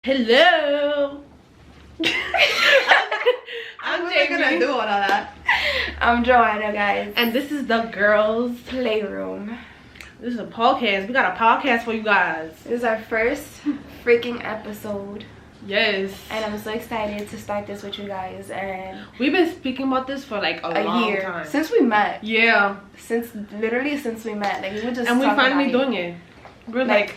Hello. I'm Jamie. Gonna do all of that. I'm Joanna, guys, and this is the girls' playroom. This is a podcast. We got a podcast for you guys. This is our first freaking episode. Yes. And I'm so excited to start this with you guys. And we've been speaking about this for like a long year time. since we met. Yeah. Since we met. Like we were just and we finally doing doing it. We're like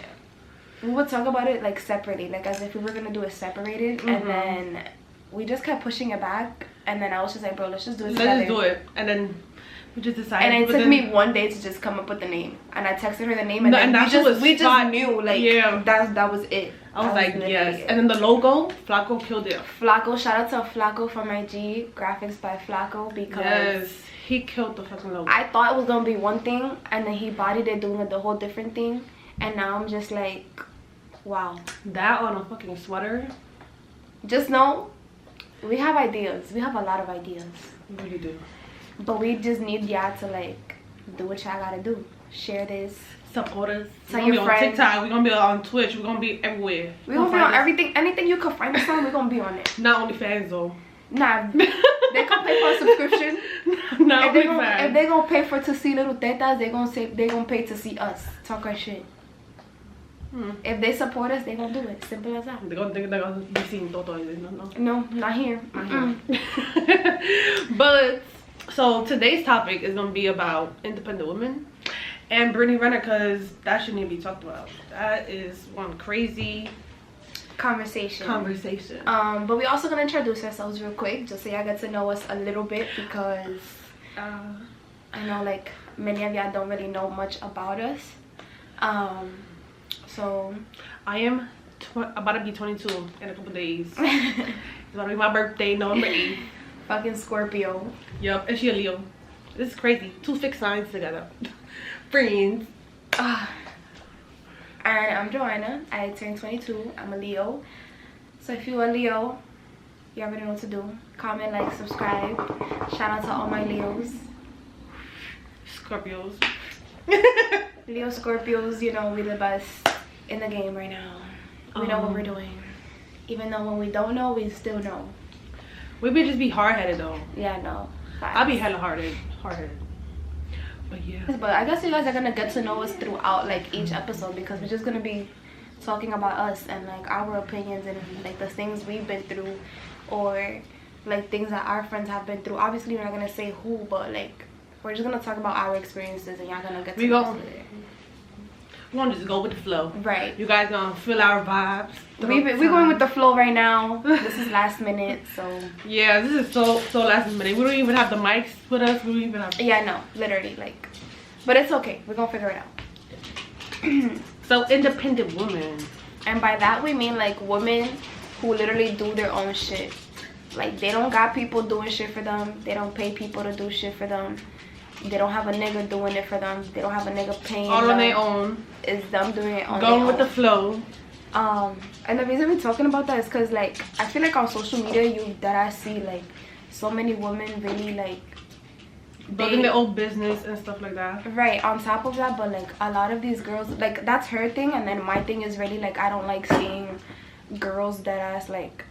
we would talk about it like separately, like as if we were gonna do it separated, and then we just kept pushing it back, and then I was just like, bro, let's just do it together. Let's just do it. And then we just decided. And it took me one day to just come up with the name, and I texted her the name, and then we just knew, like, that was it. I was like, yes. And then the logo, Flacco killed it. Flacco, shout out to Flacco from IG, graphics by Flacco, because he killed the fucking logo. I thought it was gonna be one thing, and then he bodied it doing the whole different thing, and now I'm just like, wow. That on a fucking sweater. Just know, we have ideas. We have a lot of ideas. We really do. But we just need y'all to like do what y'all gotta do. Share this. Support us. Tell your your friends. On TikTok. We're gonna be on Twitch. We're gonna be everywhere. We're gonna be on everything. Anything you could find us on, we're gonna be on it. Not only fans though. Nah, they can pay for a subscription. Not only fans. If they gonna pay to see little tetas, they gonna pay to see us talk our shit. If they support us, they gonna do it. Simple as that. They're gonna be seeing Toto. No, not here. But so today's topic is gonna be about independent women and Brittany Renner, because that shouldn't even be talked about. That is one crazy conversation. But we also gonna introduce ourselves real quick, just so y'all get to know us a little bit, because I know like many of y'all don't really know much about us. So I am about to be 22 in a couple days. It's about to be my birthday, November 8th. Fucking Scorpio. Yep, and she a Leo. This is crazy. Two fixed signs together. Friends. And I'm Joanna. I turned 22. I'm a Leo. So if you're a Leo, you already know what to do. Comment, like, subscribe. Shout out to all my Leos. Scorpios. Leo Scorpios, you know, we the best in the game right now. We know what we're doing. Even though when we don't know, we still know. We would just be hard-headed though. Yeah, no. I'll be hella hard-headed. But yeah. But I guess you guys are gonna get to know us throughout like each episode, because we're just gonna be talking about us and like our opinions and like the things we've been through, or like things that our friends have been through. Obviously we're not gonna say who, but like we're just gonna talk about our experiences, and y'all gonna get to know us. We're gonna just go with the flow. Right. You guys gonna feel our vibes. We're going with the flow right now. This is last minute, so. Yeah, this is so last minute. We don't even have the mics with us. We don't even have. Yeah, no, literally, like. But it's okay. We're gonna figure it out. So independent women. And by that we mean like women who literally do their own shit. Like they don't got people doing shit for them. They don't pay people to do shit for them. They don't have a nigga doing it for them. They don't have a nigga paying all them. on their own. It's them doing it on their own. Going with the flow. And the reason we're talking about that is because like I feel like on social media I see like so many women really like building their own business and stuff like that. Right. On top of that, but like a lot of these girls, like that's her thing, and then my thing is really like I don't like seeing girls that ass like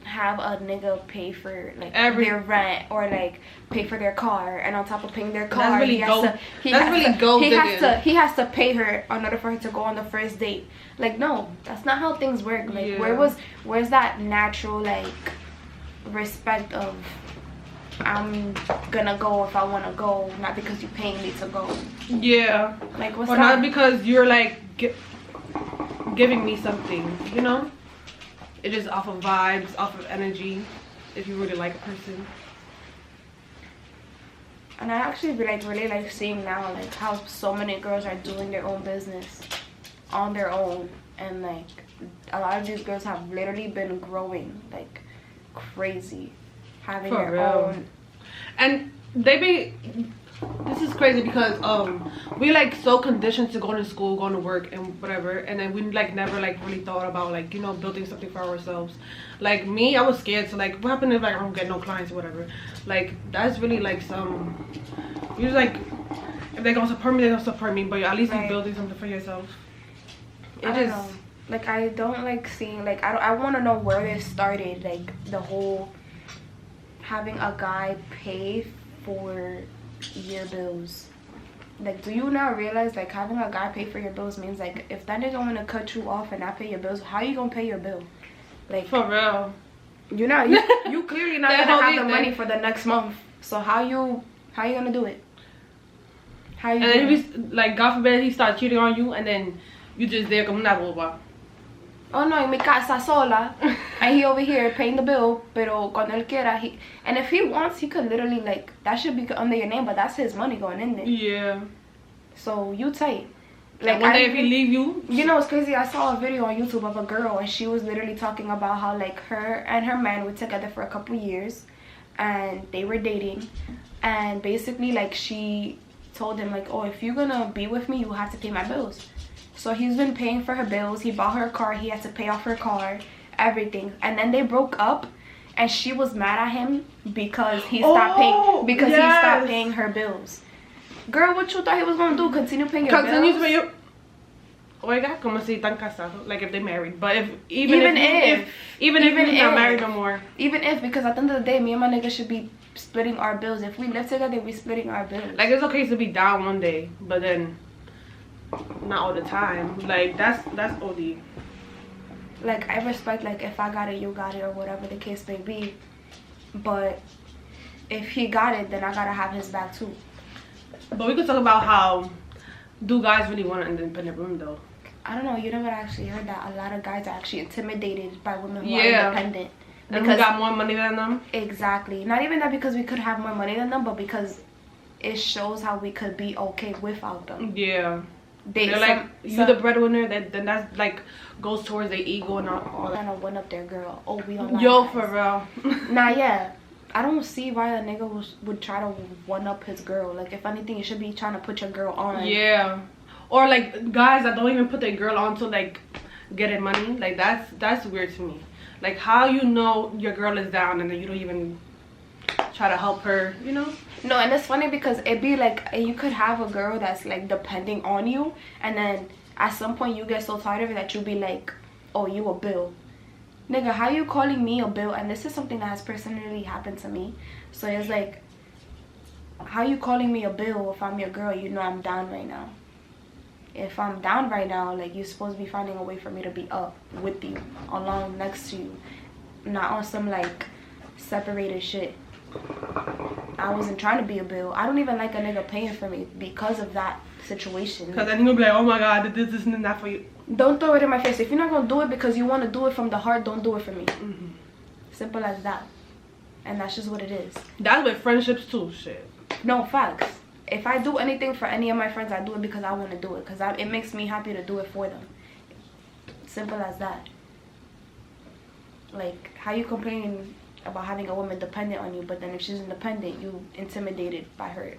have a nigga pay for like their rent or like pay for their car, and on top of paying their car, he has to pay her in order for her to go on the first date. Like no, that's not how things work. Like where's that natural like respect of I'm gonna go if I want to go, not because you're paying me to go. Yeah. Like what's or that? Not because you're like giving me something, you know. It is off of vibes, off of energy, if you really like a person. And I actually really like seeing now like how so many girls are doing their own business on their own, and like a lot of these girls have literally been growing like crazy, having their own. And this is crazy because we like so conditioned to going to school, going to work and whatever, and then we like never like really thought about like, you know, building something for ourselves. Like me, I was scared to like, what happened if like I don't get no clients or whatever. Like that's really like you're like, if they're gonna support me, they don't support me, but at least you're building something for yourself. Like, I don't like seeing, like, I want to know where this started, like, the whole having a guy pay for your bills. Like, do you not realize, like, having a guy pay for your bills means, like, if that nigga want to cut you off and not pay your bills, how you gonna pay your bill? Like, for real. You're not, you clearly not gonna have the money for the next month. So how you gonna do it? How you? And then if he's, like, God forbid, he start cheating on you, and then you just there como una boba. Oh no, en mi casa sola, and he over here paying the bill, pero cuando él quiera, and if he wants, he could literally, like, that should be under your name, but that's his money going in there. Yeah. So you tight. Like, one day if he leave you. You know, it's crazy. I saw a video on YouTube of a girl, and she was literally talking about how, like, her and her man were together for a couple years, and they were dating, and basically, like, she told him, like, oh, if you're gonna be with me, you have to pay my bills. So he's been paying for her bills. He bought her a car. He had to pay off her car, everything. And then they broke up, and she was mad at him because he stopped he stopped paying her bills. Girl, what you thought he was gonna do? Continue paying your bills? Continue to pay your. Oiga, como si están casados, like if they married. But even if we're not married no more. Even if, because at the end of the day, me and my nigga should be splitting our bills. If we live together, we splitting our bills. Like, it's okay to be down one day, but then not all the time. Like, that's OD. Like, I respect, like, if I got it, you got it, or whatever the case may be. But if he got it, then I gotta have his back too. But we could talk about how, do guys really want an independent woman though? I don't know, you never actually heard that a lot of guys are actually intimidated by women who are independent. And who got more money than them? Exactly. Not even that because we could have more money than them, but because it shows how we could be okay without them. Yeah. They're like, you're the breadwinner, then that's like goes towards their ego and all that. Trying to one up their girl. Oh, we don't like Yo, guys. for real. Nah, yeah. I don't see why a nigga would try to one up his girl. Like, if anything, you should be trying to put your girl on. Yeah. Or like guys that don't even put their girl on to like getting money. Like, that's weird to me. Like, how you know your girl is down and then you don't even try to help her, you know? No, and it's funny because it be like, you could have a girl that's like depending on you, and then at some point you get so tired of it that you'll be like, oh, you a bill. Nigga, how you calling me a bill? And this is something that has personally happened to me. So it's like, how you calling me a bill if I'm your girl? You know I'm down right now. If I'm down right now, like, you're supposed to be finding a way for me to be up with you, along next to you, not on some like separated shit. I wasn't trying to be a bill. I don't even like a nigga paying for me because of that situation. Because then you're gonna be like, oh my god, this and that for you. Don't throw it in my face. If you're not gonna do it because you want to do it from the heart, don't do it for me. Simple as that. And that's just what it is. That's with friendships too, shit. No, facts. If I do anything for any of my friends, I do it because I want to do it. Because it makes me happy to do it for them. Simple as that. Like, how you complaining about having a woman dependent on you, but then if she's independent, you intimidated by her?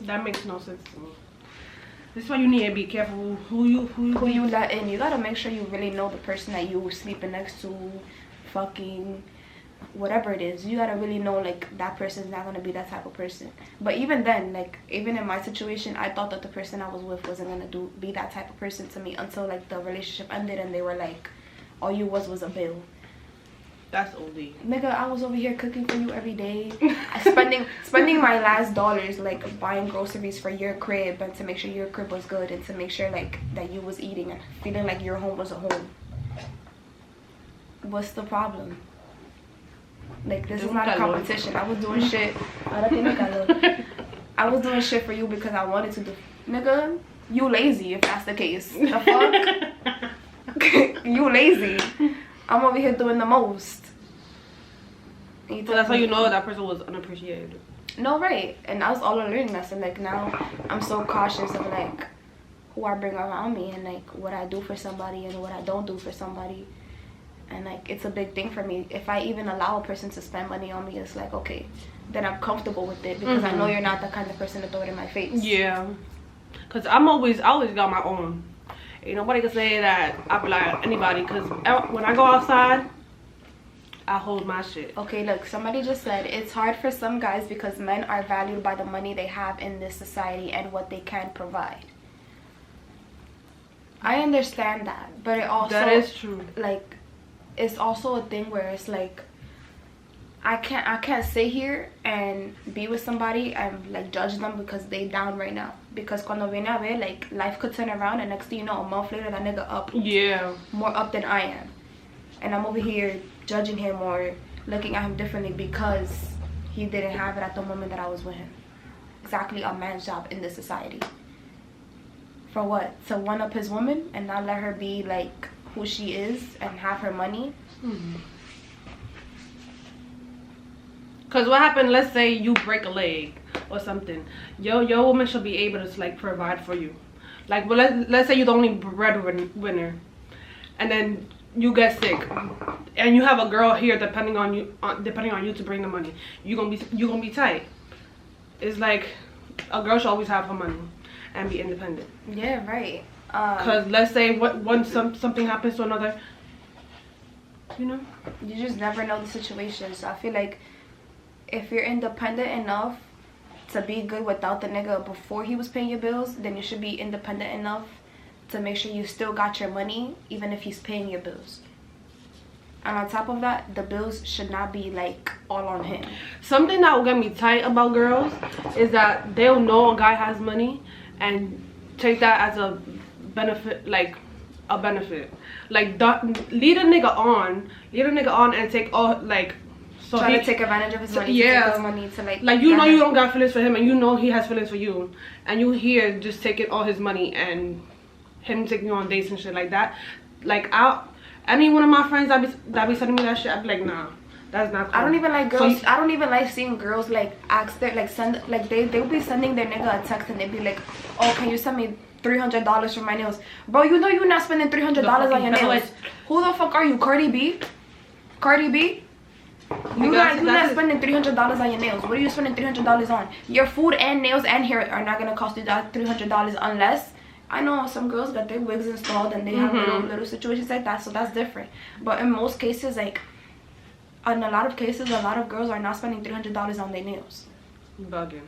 That makes no sense to me. This is why you need to be careful who you let in. You gotta make sure you really know the person that you were sleeping next to, fucking, whatever it is. You gotta really know, like, that person's not gonna be that type of person. But even then, like, even in my situation, I thought that the person I was with wasn't gonna be that type of person to me until, like, the relationship ended and they were like, all you was a bill. That's OD. Nigga, I was over here cooking for you every day, spending my last dollars, like, buying groceries for your crib and to make sure your crib was good and to make sure, like, that you was eating and feeling like your home was a home. What's the problem? Like, this is not a competition. I was doing shit. I was doing shit for you because I wanted to do. Nigga, you lazy if that's the case. The fuck? You lazy. I'm over here doing the most. So that's how you know that person was unappreciated. No, right. And that was all a learning lesson. Like, now I'm so cautious of, like, who I bring around me and, like, what I do for somebody and what I don't do for somebody. And, like, it's a big thing for me. If I even allow a person to spend money on me, it's like, okay, then I'm comfortable with it because I know you're not the kind of person to throw it in my face. Yeah. Because I always got my own. Ain't nobody can say that I be like anybody, because when I go outside, I hold my shit. Okay, look, somebody just said it's hard for some guys because men are valued by the money they have in this society and what they can provide. I understand that, but it also that is true. Like, it's also a thing where it's like, I can't sit here and be with somebody and like judge them because they down right now. Because cuando viene a ver, like, life could turn around and next thing you know, a month later that nigga up. Yeah. More up than I am. And I'm over here judging him or looking at him differently because he didn't have it at the moment that I was with him. Exactly a man's job in this society. For what? To one up his woman and not let her be like who she is and have her money? Because what happened, let's say you break a leg or something, your woman should be able to like provide for you. Like, well, let's say you're the only breadwinner, and then you get sick, and you have a girl here depending on you to bring the money. You gonna be tight. It's like a girl should always have her money and be independent. Yeah, right. Because let's say once something happens to another, you know, you just never know the situation. So I feel like if you're independent enough to be good without the nigga before he was paying your bills, then you should be independent enough to make sure you still got your money even if he's paying your bills. And on top of that, the bills should not be like all on him. Something that will get me tight about girls is that they'll know a guy has money and take that as a benefit, like a benefit. Like, lead a nigga on and take all, like, so try to take advantage of his money. Yeah, to take his money to like you know you don't got feelings for him and you know he has feelings for you, and you here just taking all his money and him taking you on dates and shit like that. Like, any one of my friends that be sending me that shit, I'd be like, nah, that's not cool. I don't even like girls. I don't even like seeing girls like ask their they'll be sending their nigga a text and they'd be like, oh, can you send me $300 for my nails? Bro, you know you're not spending $300 on your nails. Who the fuck are you, Cardi B? Cardi B? You're not spending $300 on your nails. What are you spending $300 on? Your food and nails and hair are not gonna cost you that $300 unless, I know some girls got their wigs installed and they have little situations like that, so that's different. But in most cases, like, in a lot of cases, a lot of girls are not spending $300 on their nails. Bugging.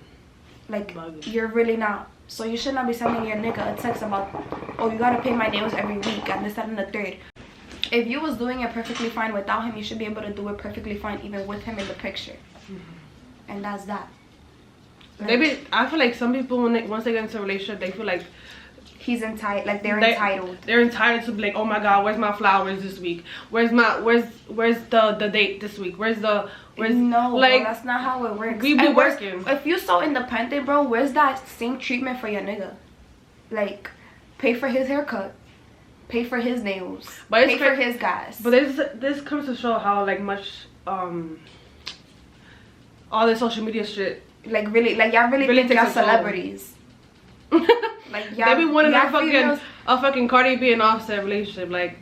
Like, you're really not. So you should not be sending your nigga a text about, oh, you gotta pay my nails every week and this, that, and the third. If you was doing it perfectly fine without him, you should be able to do it perfectly fine even with him in the picture. And that's that. Like, I feel like some people, once they get into a relationship, they feel like he's entitled, like they're entitled. They're entitled to be like, oh my god, where's my flowers this week? Where's the date this week? No, like, bro, that's not how it works. We be working. If you're so independent, bro, where's that same treatment for your nigga? Like, pay for his haircut, pay for his nails, pay for his gas. But this comes to show how like much all this social media shit, like, really, like, y'all really think y'all celebrities. Like, they be wanting a fucking Cardi B and Offset relationship. Like,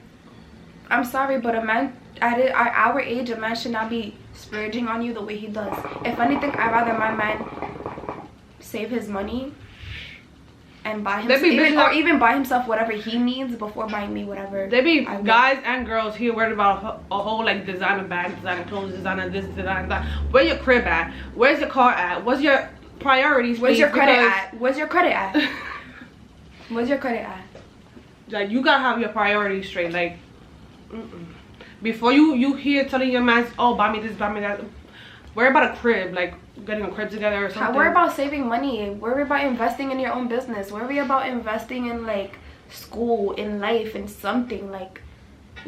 I'm sorry, but a man at our age, a man should not be splurging on you the way he does. If anything, I'd rather my man save his money and buy himself, even buy himself whatever he needs before buying me whatever. They be guys and girls here worried about a whole like designer bag, designer clothes, designer this, designer that. Where your crib at? Where's your car at? What's your priorities? Where's your credit at? Where's your credit at? Where's your credit at? Like, you gotta have your priorities straight. Like, before you here telling your man, oh, buy me this, buy me that. Worry about a crib, like getting a crib together or something. Worry about saving money. Worry about investing in your own business. Worry about investing in like school, in life, in something. Like,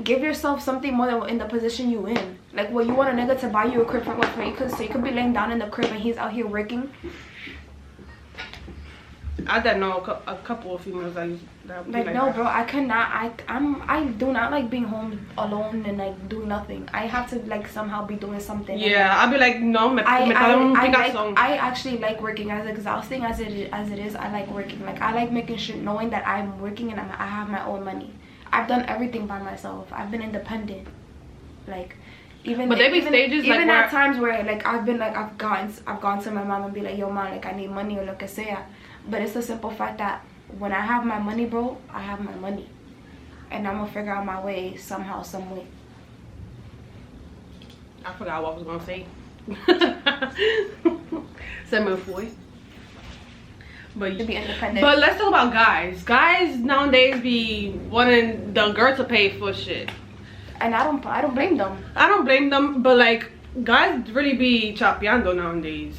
give yourself something more than in the position you in. Like, what, you want a nigga to buy you a crib for what? So you could be laying down in the crib and he's out here working. I don't know a couple of females that like no, that. bro, I cannot. I do not like being home alone and like doing nothing. I have to like somehow be doing something. Yeah, I'll be like, no, I actually like working. As exhausting as it is, I like working. Like, I like making sure, knowing that I'm working and I have my own money. I've done everything by myself. I've been independent. Like, even at times where like I've gone to my mom and be like, yo, mom, like, I need money or lo que sea. But it's the simple fact that when I have my money, bro, I have my money. And I'm going to figure out my way somehow, some way. I forgot what I was going to say. But to be independent. But let's talk about guys. Guys nowadays be wanting the girl to pay for shit. And I don't blame them. I don't blame them, but like guys really be chapeando nowadays.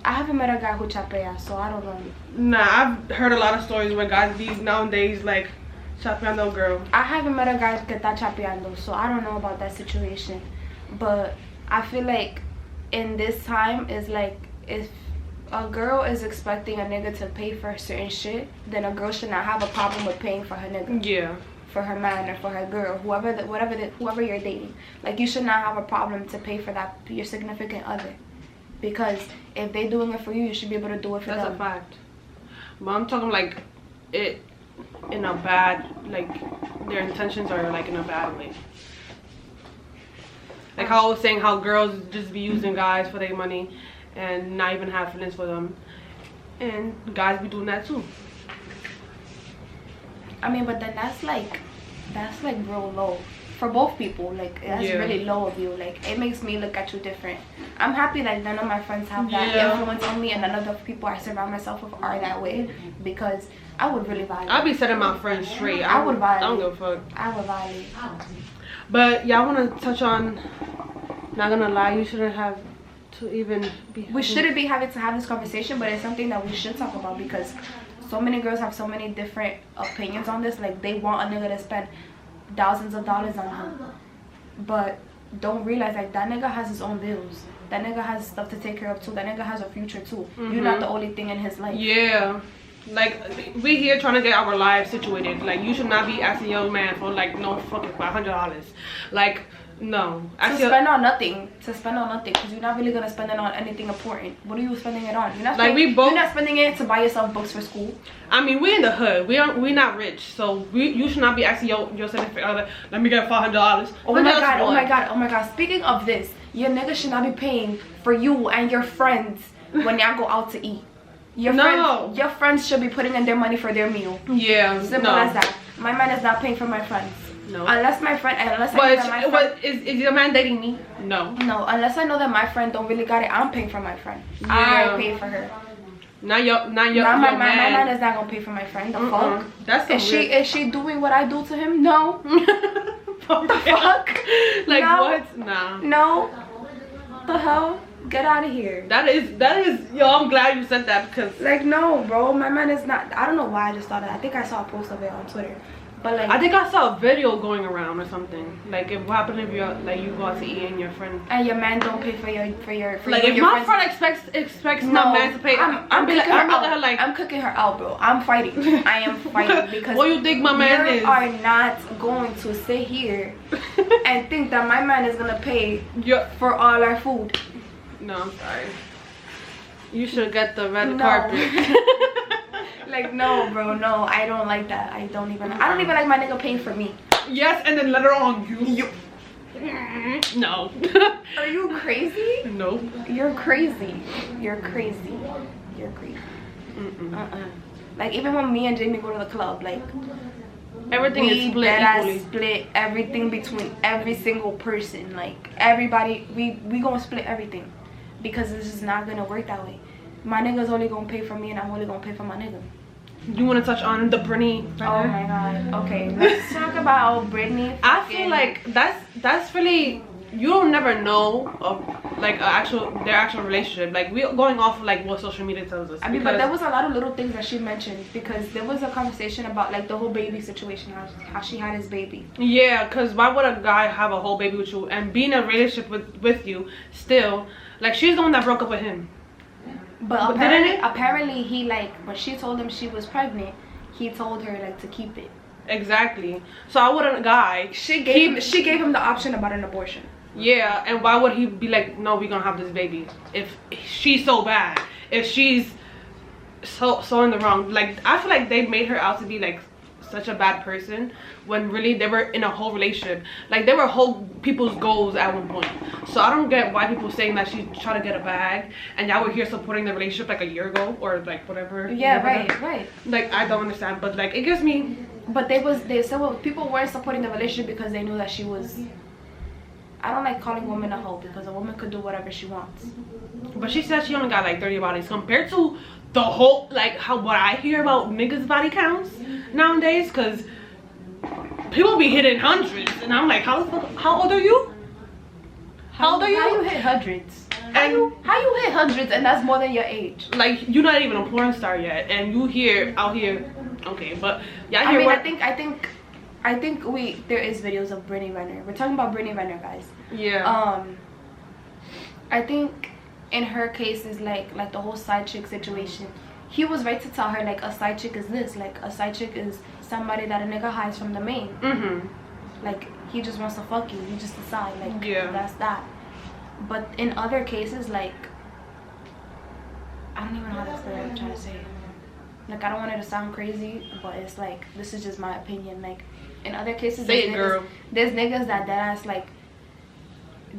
I haven't met a guy who chapea, so I don't know. Nah, I've heard a lot of stories where guys be nowadays like chapeando girl. I haven't met a guy que está chapeando, so I don't know about that situation. But I feel like in this time is like, if a girl is expecting a nigga to pay for certain shit, then a girl should not have a problem with paying for her nigga. Yeah. For her man or for her girl, whoever you're dating. Like, you should not have a problem to pay for that, your significant other. Because if they're doing it for you, you should be able to do it for them. That's a fact. But I'm talking like it in a bad, like their intentions are like in a bad way. Like how I was saying, how girls just be using guys for their money and not even have feelings for them, and guys be doing that too. I mean, but then that's like real low for both people. Like, that's really low of you. Like, it makes me look at you different. I'm happy that none of my friends have that influence on me, and none of the people I surround myself with are that way, because I would really violate. I'll be setting my friends straight. I would violate. I don't give a fuck. I would violate. But yeah, I want to touch on, not gonna lie, you shouldn't have to even be. We shouldn't be having to have this conversation, but it's something that we should talk about, because so many girls have so many different opinions on this. Like, they want a nigga to spend thousands of dollars on him, but don't realize like that nigga has his own bills. That nigga has stuff to take care of too. That nigga has a future too. You're not the only thing in his life. Yeah. Like, we here trying to get our lives situated. Like, you should not be asking your man for like no fucking $500. Like, no. To spend on nothing, because you're not really gonna spend it on anything important. What are you spending it on? You're not like, you're not spending it to buy yourself books for school. I mean, we in the hood. We not rich, so you should not be asking your significant other, let me get $500. Oh my god. Speaking of this, your nigga should not be paying for you and your friends when y'all go out to eat. Your friends should be putting in their money for their meal. Yeah. Simple as that. My man is not paying for my friends. No. Unless I know that my friend... Is your man dating me? No. No, unless I know that my friend don't really got it, I'm paying for my friend. Yeah. I pay for her. My man is not gonna pay for my friend. The fuck? That's is she doing what I do to him? No. The fuck? Like, no. what? Nah. No. The hell? Get out of here. That is yo, I'm glad you said that, because like, no, bro, my man is not. I don't know why I just thought that. I think I saw a post of it on Twitter, but like, I think I saw a video going around or something. Like, if what happened if you like you go out to eat and your friend and your man don't pay for your like, if my friend expects my man to pay, I'm cooking her out, bro. I'm fighting. I am fighting, because what do you think my man is? You are not going to sit here and think that my man is gonna pay for all our food. No, I'm sorry. You should get the red carpet. Like, no, bro, no. I don't like that. I don't even like my nigga paying for me. Yes, and then later on you. No. Are you crazy? No. You're crazy. You're crazy. Like, even when me and Jamie go to the club, like, everything is split equally. Split everything between every single person. Like, everybody, we gonna split everything, because this is not gonna work that way. My nigga's only gonna pay for me, and I'm only gonna pay for my nigga. You want to touch on the Brittany? Oh my god. Okay, let's talk about Brittany. I feel like that's really, you don't never know of like their actual relationship. Like, we going off of like what social media tells us. I mean, but there was a lot of little things that she mentioned, because there was a conversation about like the whole baby situation, how she had his baby. Yeah, because why would a guy have a whole baby with you and be in a relationship with you still? Like, she's the one that broke up with him. But apparently he, like, when she told him she was pregnant, he told her like to keep it. Exactly. So I wouldn't, guy. She gave him the option about an abortion. Yeah, and why would he be like, no, we're gonna have this baby if she's so bad, if she's so in the wrong? Like, I feel like they made her out to be like such a bad person, when really they were in a whole relationship. Like, they were whole people's goals at one point. So I don't get why people saying that she's trying to get a bag, and y'all were here supporting the relationship like a year ago or like whatever. Yeah, right. Like, I don't understand, but like, it gives me. But they said, well, people weren't supporting the relationship because they knew that she was, I don't like calling women a hoe because a woman could do whatever she wants. But she said she only got like 30 bodies compared to the whole, like, how what I hear about niggas' body counts nowadays, because people be hitting hundreds, and I'm like, how old are you? How old are you? How you hit hundreds? How you hit hundreds and that's more than your age? Like, you're not even a porn star yet, and you here out here, okay, but yeah, I mean, I think there is videos of Brittany Renner. We're talking about Brittany Renner, guys. Yeah. I think in her case is like the whole side chick situation. He was right to tell her like a side chick is this, like a side chick is somebody that a nigga hides from the main. Like he just wants to fuck you. You just decide like that's that. But in other cases, like I don't even know how to explain what I'm trying to say. Like I don't want it to sound crazy, but it's like this is just my opinion. Like in other cases, there's niggas that ass like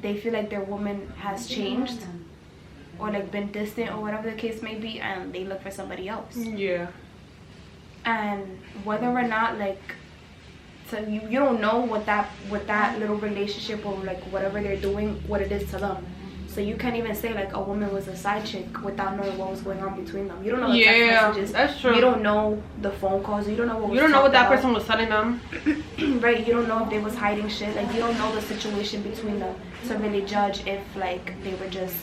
they feel like their woman has changed or like been distant or whatever the case may be, and they look for somebody else. Yeah. And whether or not like, so you don't know what that little relationship or like whatever they're doing, what it is to them. So you can't even say like a woman was a side chick without knowing what was going on between them. You don't know the text messages. That's true. You don't know the phone calls. You don't know what. You don't know what that person was telling them. Right. You don't know if they was hiding shit. Like you don't know the situation between them to really judge if like they were just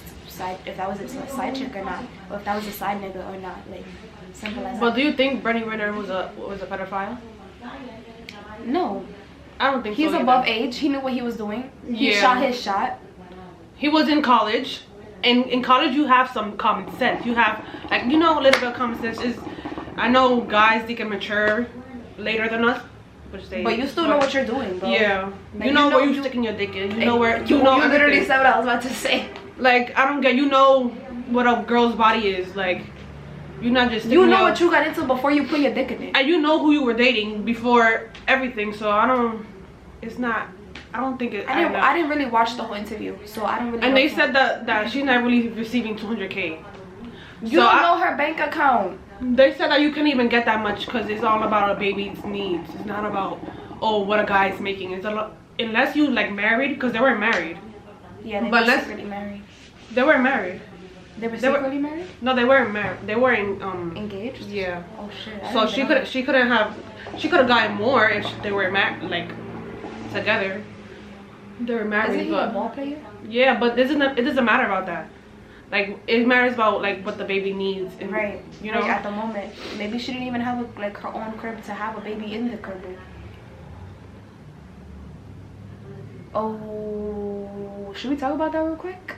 if that was a side chick or not, or if that was a side nigga or not. Like simple as that. But do you think Brittany Renner was a pedophile? No. I don't think he's above age. He knew what he was doing. He shot his shot. He was in college, and in college you have some common sense. You have, like, you know, a little bit of common sense. I know guys, they can mature later than us, but you still know what you're doing, bro. Yeah, like, you know where you're sticking your dick in. You know where you know. You literally said what I was about to say. Like, I don't get. You know what a girl's body is like. You're not just. You know what you got into before you put your dick in it, and you know who you were dating before everything. So I don't. It's not. I don't think it. I didn't really watch the whole interview, so I don't really. And they said that she's not really receiving 200K. You don't know her bank account. They said that you can't even get that much because it's all about a baby's needs. It's not about what a guy's making. It's a lot, unless you like married, because they weren't married. Yeah, they were secretly married. They weren't married. They were secretly married? No, they weren't married. They were engaged. Yeah. Oh shit. So she could have gotten more if they were like together. They were married. Isn't he a ball player? Yeah, but it doesn't matter about that. Like it matters about like what the baby needs. And, right. You know. Like, at the moment, maybe she didn't even have like her own crib to have a baby in the crib. Oh, should we talk about that real quick?